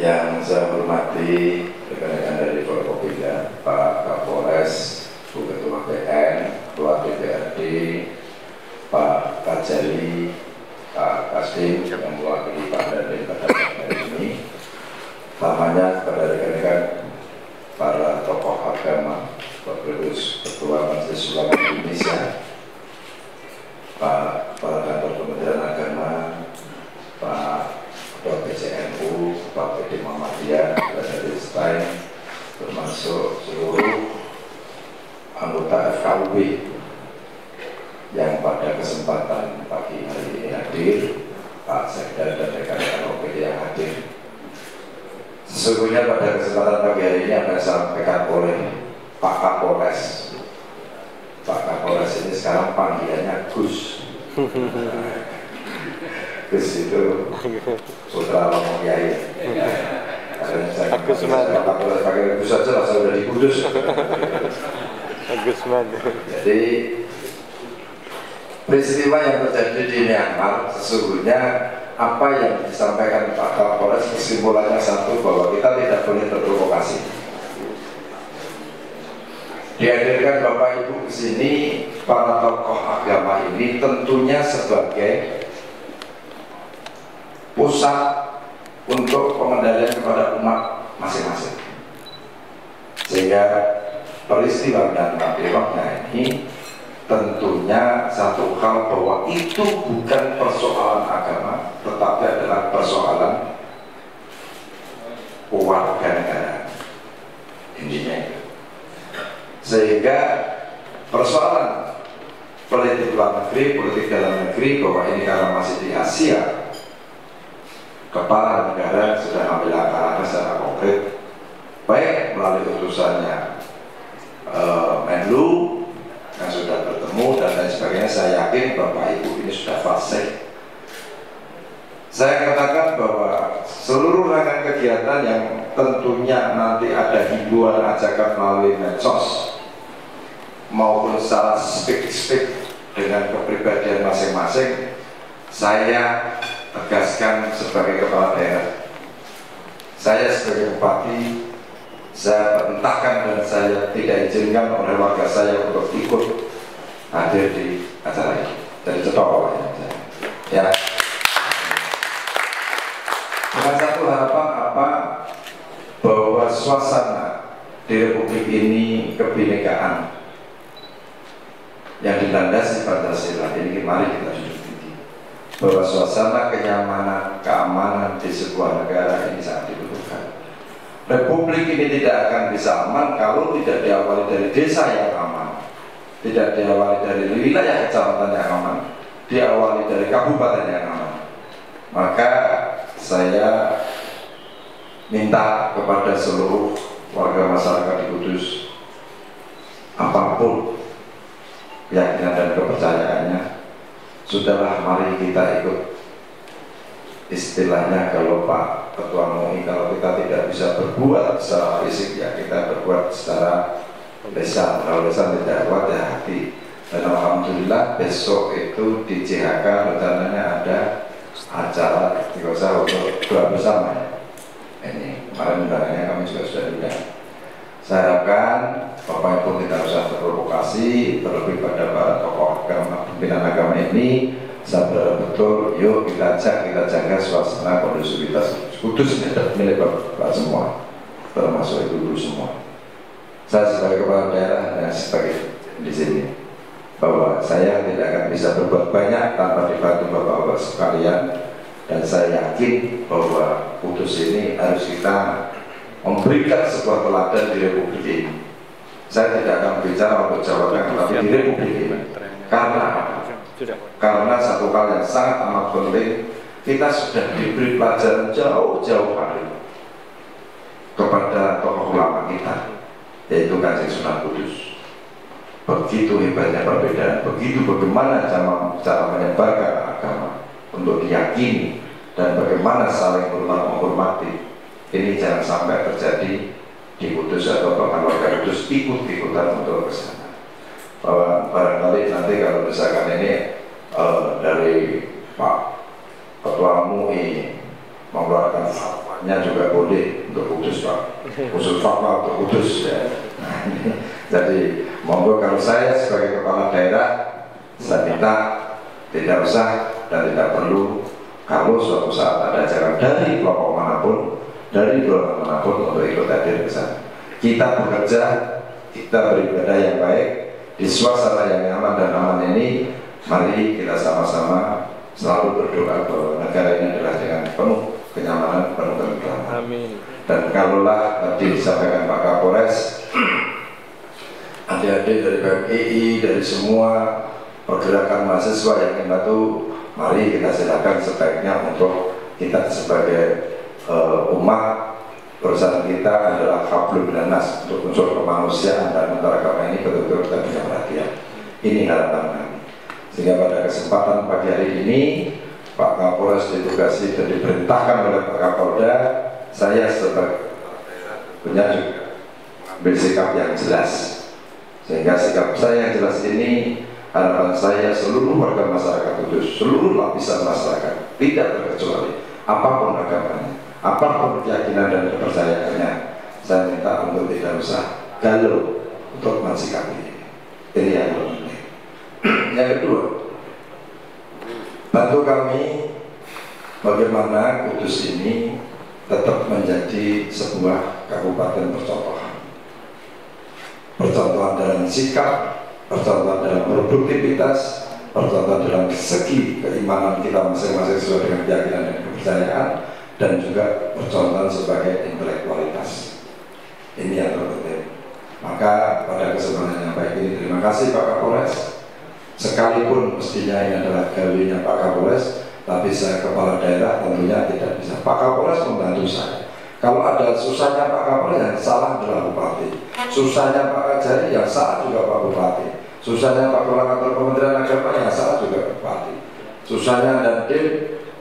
Yang saya hormati rekan-rekan dari Forkopimda, Pak Kapolres, Bu Ketua PN, Ketua DPRD, Pak Kajali, Pak Kasdim yang mewakili Pak Dandim pada hari ini. Namanya kepada rekan-rekan para tokoh agama, Pengurus Ketua Majelis Ulama Indonesia, Pak Kantor Kementerian Agama, Pak Ketua PCNU, Pak PD Muhammadiyah, dari STAI, termasuk seluruh anggota FKUB yang pada kesempatan pagi hari ini hadir, Pak Sekda dan rekan-rekan OPD yang hadir. Sesungguhnya pada kesempatan pagi hari ini akan disampaikan oleh Pak Kapolres. Pak Kapolres ini sekarang panggilannya Gus. Gus itu putra Romo Kiai. Agusman. Kapolres pakai Gus saja lah, saya udah di Kudus. Agusman. Jadi peristiwa yang terjadi di Myanmar sesungguhnya apa yang disampaikan Pak Kapolres kesimpulannya satu, bahwa kita tidak boleh terprovokasi. Dihadirkan Bapak Ibu ke sini, para tokoh agama ini tentunya sebagai pusat untuk pengendalian kepada umat masing-masing. Sehingga peristiwa Myanmar ini tentunya satu hal bahwa itu bukan persoalan agama, tetapi adalah persoalan warga negara. Intinya itu. Sehingga persoalan politik luar negeri, politik dalam negeri, bahwa ini karena masih di Asia, kepala negara sudah ambil langkah-langkah secara konkret, baik melalui utusannya Menlu yang sudah bertemu dan lain sebagainya. Saya yakin Bapak Ibu ini sudah fasih. Saya katakan bahwa seluruh rangkaian kegiatan yang tentunya nanti ada himbauan ajakan melalui medsos maupun secara speak dengan kepribadian masing-masing, saya tegaskan sebagai kepala daerah, saya sebagai bupati, saya perintahkan dan saya tidak izinkan oleh warga saya untuk ikut hadir di acara ini. Dari cetok ya. Dengan satu harapan apa, bahwa suasana di Republik ini kebinekaan yang dilandasi Pancasila ini, mari kita duduk tinggi, bahwa suasana kenyamanan, keamanan di sebuah negara ini sangat dibutuhkan. Republik ini tidak akan bisa aman kalau tidak diawali dari desa yang aman, tidak diawali dari wilayah kecamatan yang aman, diawali dari kabupaten yang aman. Maka saya minta kepada seluruh warga masyarakat di Kudus, apapun keyakinan dan kepercayaannya, sudahlah mari kita ikut. Istilahnya kalau Pak Ketua MUI, kalau kita tidak bisa berbuat secara fisik, ya kita berbuat secara lisan. Kalau lisan tidak kuat, ya hati. Dan alhamdulillah besok itu di CHK rencananya ada acara istiqosah untuk doa bersama. Ini kemarin undangannya kami juga sudah diundang. Saya harapkan Bapak Ibu tidak usah terprovokasi, terlebih pada para tokoh agama, pimpinan agama ini. Saya berharap betul, yuk kita jaga suasana kondusivitas Kudus milik Bapak semua, termasuk ibu-ibu semua. Saya sebagai kepala daerah dan sebagai di sini, bahwa saya tidak akan bisa berbuat banyak tanpa dibantu Bapak-Bapak sekalian, dan saya yakin bahwa Kudus ini harus kita memberikan sebuah teladan di Republik ini. Saya tidak akan bicara untuk Jawa Tengah, tapi di Republik ini. Karena satu hal yang sangat amat penting, kita sudah diberi pelajaran jauh-jauh hari kepada tokoh ulama kita, yaitu Kanjeng Sunan Kudus. Begitu hebatnya perbedaan, begitu bagaimana cara menyebarkan agama untuk diyakini, dan bagaimana saling menghormati. Ini jangan sampai terjadi di Kudus atau bahkan warga Kudus ikut-ikutan untuk ke sana. Bahwa barangkali nanti kalau misalkan ini dari Pak Ketua MUI mengeluarkan fatwa fatwanya juga boleh untuk Kudus Pak, usul fatwa untuk Kudus ya. Jadi monggo, kalau saya sebagai kepala daerah saya minta tidak usah dan tidak perlu kalau suatu saat ada ajaran dari kelompok manapun, dari golongan manapun untuk ikut hadir ke sana. Kita bekerja, kita beribadah yang baik di suasana yang nyaman dan aman ini. Mari kita sama-sama selalu berdoa bahwa negara ini adalah dengan penuh kenyamanan, penuh ketentraman. Amin. Dan kalaulah tadi disampaikan Pak Kapolres, adik-adik dari PMII, dari semua pergerakan mahasiswa yang ingin bantu, mari kita silakan sebaiknya untuk kita sebagai umat, perusahaan kita adalah hablum minanas untuk unsur kemanusiaan dan antaragama ini betul-betul kita punya perhatian. Ini harapan kami. Sehingga pada kesempatan pagi hari ini Pak Kapolres ditugasi dan diperintahkan oleh Pak Kapolda, saya sebagai punya juga ambil sikap yang jelas. Sehingga sikap saya yang jelas ini, harapan saya seluruh warga masyarakat Kudus, seluruh lapisan masyarakat, tidak terkecuali apapun agamanya, apapun keyakinan dan kepercayaannya, saya minta untuk tidak usah galau untuk mensikapi ini. Ini yang penting. Yang kedua, bantu kami bagaimana Kudus ini tetap menjadi sebuah kabupaten percontohan. Percontohan dalam sikap, percontohan dalam produktivitas, percontohan dalam segi keimanan kita masing-masing sesuai dengan keyakinan dan kepercayaan, dan juga percontohan sebagai intelektualitas. Ini yang terpenting. Maka pada kesempatan yang baik ini, terima kasih Pak Kapolres. Sekalipun mestinya ini adalah gawinya Pak Kapolres, tapi saya kepala daerah tentunya tidak bisa. Pak Kapolres membantu saya. Kalau ada susahnya Pak Kapolres, yang salah adalah Bupati. Susahnya Pak Kajari, yang salah juga Pak Bupati. Susahnya Pak Koordinator Kementerian Agama, yang salah juga Bupati. Susahnya dan tim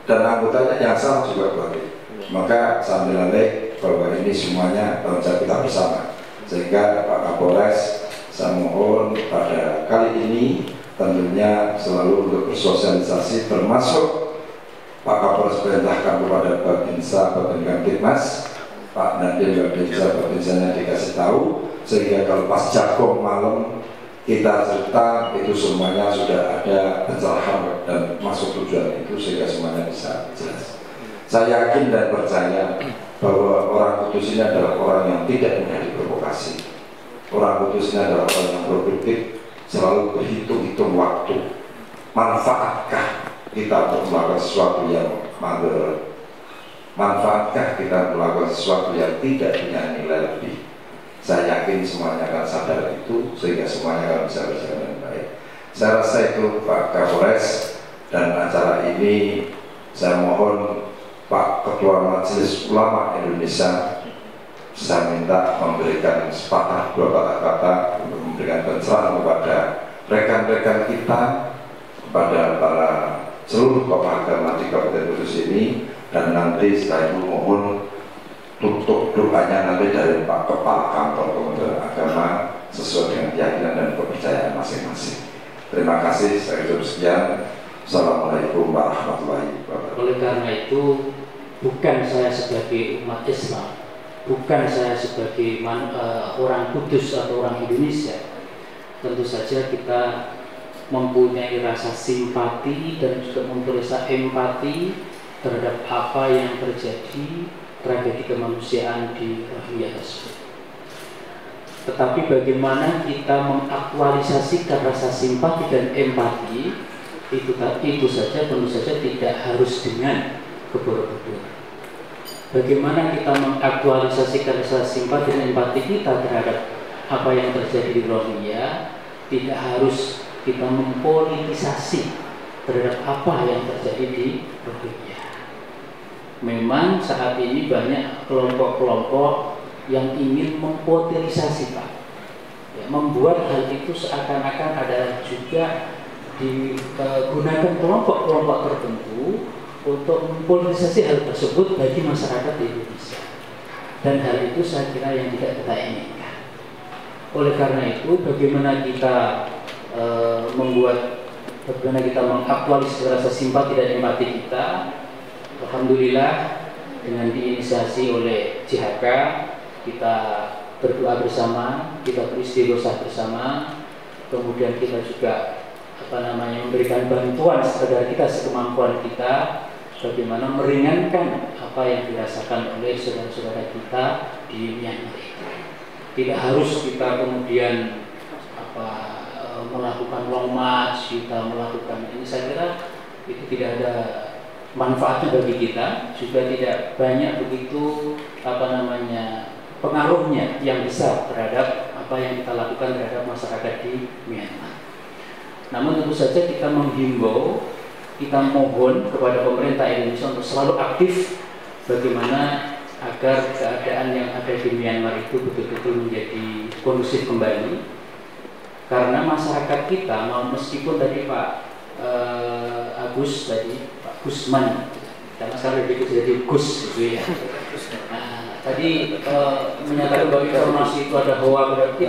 dan anggotanya, yang salah juga Bupati. Maka sambil lalai bahwa ini semuanya tanggung jawab kita bersama. Sehingga Pak Kapolres, saya mohon pada kali ini tentunya selalu untuk bersosialisasi, termasuk Pak Kapolres perintahkan kepada Babinsa, Babinsa Kitmas, Pak Nadiem Babinsa, Babinsanya dikasih tahu, sehingga kalau pas Jagong malam kita cerita itu semuanya sudah ada pencerahan dan masuk tujuan itu, sehingga semuanya bisa jelas. Saya yakin dan percaya bahwa orang Kudus ini adalah orang yang tidak mudah diprovokasi. Orang Kudus ini adalah orang yang produktif, selalu berhitung-hitung waktu. Manfaatkah kita untuk melakukan sesuatu yang mager? Manfaatkah kita melakukan sesuatu yang tidak punya nilai lebih? Saya yakin semuanya akan sadar itu, sehingga semuanya akan bisa berjalan dengan baik. Saya rasa itu Pak Kapolres, dan acara ini saya mohon Pak Ketua Majelis Ulama Indonesia, saya minta memberikan sepatah dua patah kata untuk memberikan pencerahan kepada rekan-rekan kita, kepada para seluruh tokoh agama di Kabupaten Kudus ini, dan nanti setelah itu mohon tutup doanya nanti dari Pak Kepala Kantor Kementerian Agama sesuai dengan keyakinan dan kepercayaan masing-masing. Terima kasih, saya ucap sekian. Assalamualaikum warahmatullahi wabarakatuh. Oleh karena itu, bukan saya sebagai umat Islam, bukan saya sebagai orang Kudus atau orang Indonesia, tentu saja kita mempunyai rasa simpati dan juga mempunyai rasa empati terhadap apa yang terjadi, tragedi kemanusiaan di Rohingya tersebut. Tetapi bagaimana kita mengaktualisasikan rasa simpati dan empati itu saja tentu saja tidak harus dengan keboro-boro. Bagaimana kita mengaktualisasikan rasa simpati dan empati kita terhadap apa yang terjadi di Rohingya, tidak harus kita mempolitisasi terhadap apa yang terjadi di Rohingya. Memang saat ini banyak kelompok-kelompok yang ingin mempolitisasi, Pak, ya, membuat hal itu seakan-akan adalah juga digunakan kelompok-kelompok tertentu untuk mempolitisasi hal tersebut bagi masyarakat di Indonesia. Dan hal itu saya kira yang tidak kita inginkan. Oleh karena itu, bagaimana kita bagaimana kita mengaktualisasi rasa simpati dan empati kita. Alhamdulillah dengan diinisiasi oleh JHK, kita berdoa bersama, kita beristighosa bersama, kemudian kita juga memberikan bantuan sekadar kita sekemampuan kita, bagaimana meringankan apa yang dirasakan oleh saudara-saudara kita di Myanmar. Tidak harus kita kemudian melakukan long march, kita melakukan ini, saya kira itu tidak ada manfaatnya bagi kita, juga tidak banyak begitu pengaruhnya yang besar terhadap apa yang kita lakukan terhadap masyarakat di Myanmar. Namun tentu saja kita menghimbau, kita mohon kepada pemerintah Indonesia untuk selalu aktif bagaimana agar keadaan yang ada di Myanmar itu betul-betul menjadi kondusif kembali. Karena masyarakat kita, meskipun tadi Pak Pak Gusman, karena sekarang jadi Gus gitu ya. Tadi menyatakan bahwa informasi itu ada hoax,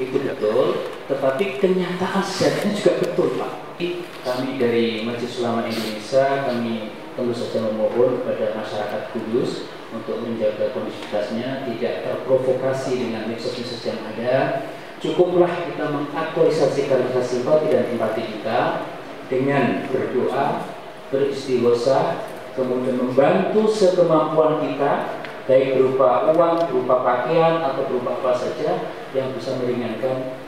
itu betul, tetapi kenyataan sejatinya juga betul Pak. Kami dari Majelis Ulama Indonesia, kami tentu saja memohon kepada masyarakat Kudus untuk menjaga kondisivitasnya, tidak terprovokasi dengan medsos-medsos yang ada. Cukuplah kita mengaktualisasikan rasa simpati dan empati kita dengan berdoa, beristighosa, kemudian membantu sekemampuan kita, baik berupa uang, berupa pakaian, atau berupa apa saja yang bisa meringankan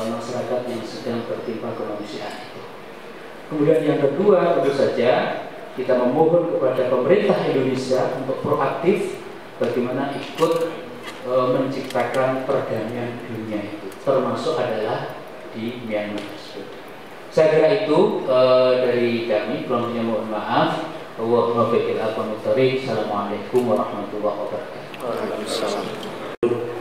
masyarakat yang sedang tertimpa kemanusiaan itu. Kemudian yang kedua, tentu saja kita memohon kepada pemerintah Indonesia untuk proaktif bagaimana ikut menciptakan perdamaian dunia itu, termasuk adalah di Myanmar tersebut. Saya kira itu dari kami, kurang lebihnya mohon maaf. Assalamualaikum warahmatullahi wabarakatuh.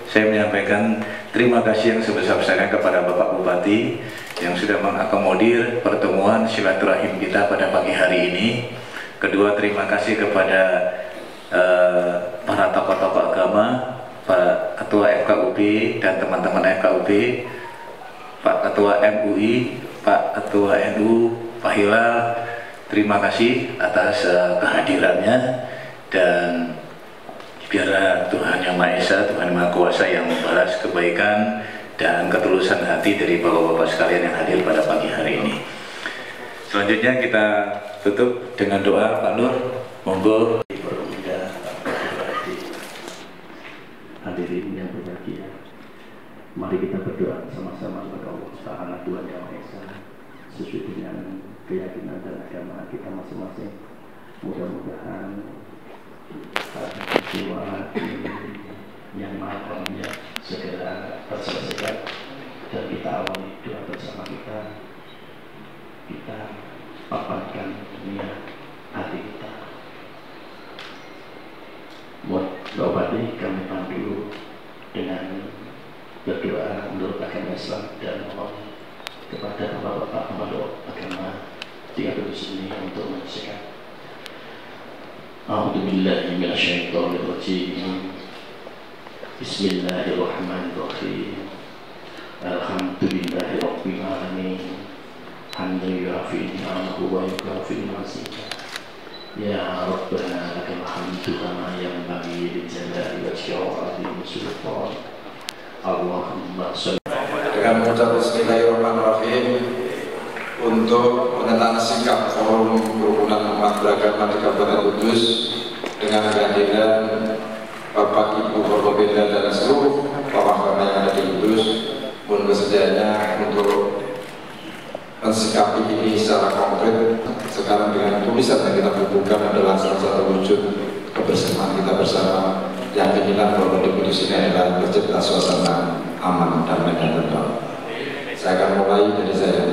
Saya menyampaikan terima kasih yang sebesar-besarnya kepada Bapak Bupati yang sudah mengakomodir pertemuan silaturahim kita pada pagi hari ini. Kedua, terima kasih kepada para tokoh-tokoh agama, Pak Ketua FKUB dan teman-teman FKUB, Pak Ketua MUI, Pak Ketua NU, Pak Hilal. Terima kasih atas kehadirannya, dan biarlah Tuhan Yang Maha Esa, Tuhan Maha Kuasa yang membalas kebaikan dan ketulusan hati dari bapak-bapak sekalian yang hadir pada pagi hari ini. Selanjutnya kita tutup dengan doa. Pak Nur, monggo. Hadirin yang berbahagia, mari kita berdoa sama-sama kepada Allah Subhanahu Tuhan Yang Maha Esa sesuai dengan keyakinan dan agama kita masing-masing. Mudah-mudahan jiwa yang maha karunia segera terselesaikan dan kita awali doa bersama kita paparkan niat hati kita. Buat Bupati, kami pandu dengan berdoa menurut agama Islam dan mohon kepada bapak-bapak pemeluk agama di sini untuk menyelesaikan. A'udzubillahi minasyaitonirrajim. Bismillahirrahmanirrahim. Alhamdulillahi rabbil alamin. Hamdan yuafi ni'amahu wa yukafi mazidah. Ya Rabbana lakal hamdu kama yanbaghi li jalali wajhika wa 'azimi sultan. Allahumma shalli. Dengan mengucap Bismillahirrahmanirrahim untuk menentang sikap forum kerukunan umat beragama di Kabupaten Kudus dengan kehadiran Bapak Ibu Forkopimda dan seluruh pawang yang ada di Kudus, pun kesediaannya untuk mensikapi ini secara konkret. Sekarang dengan tulisan yang kita bukukan adalah salah satu wujud kebersamaan kita bersama, yakinilah bahwa di Kudus ini adalah tercipta suasana aman, damai dan tenang. Saya akan mulai dari saya.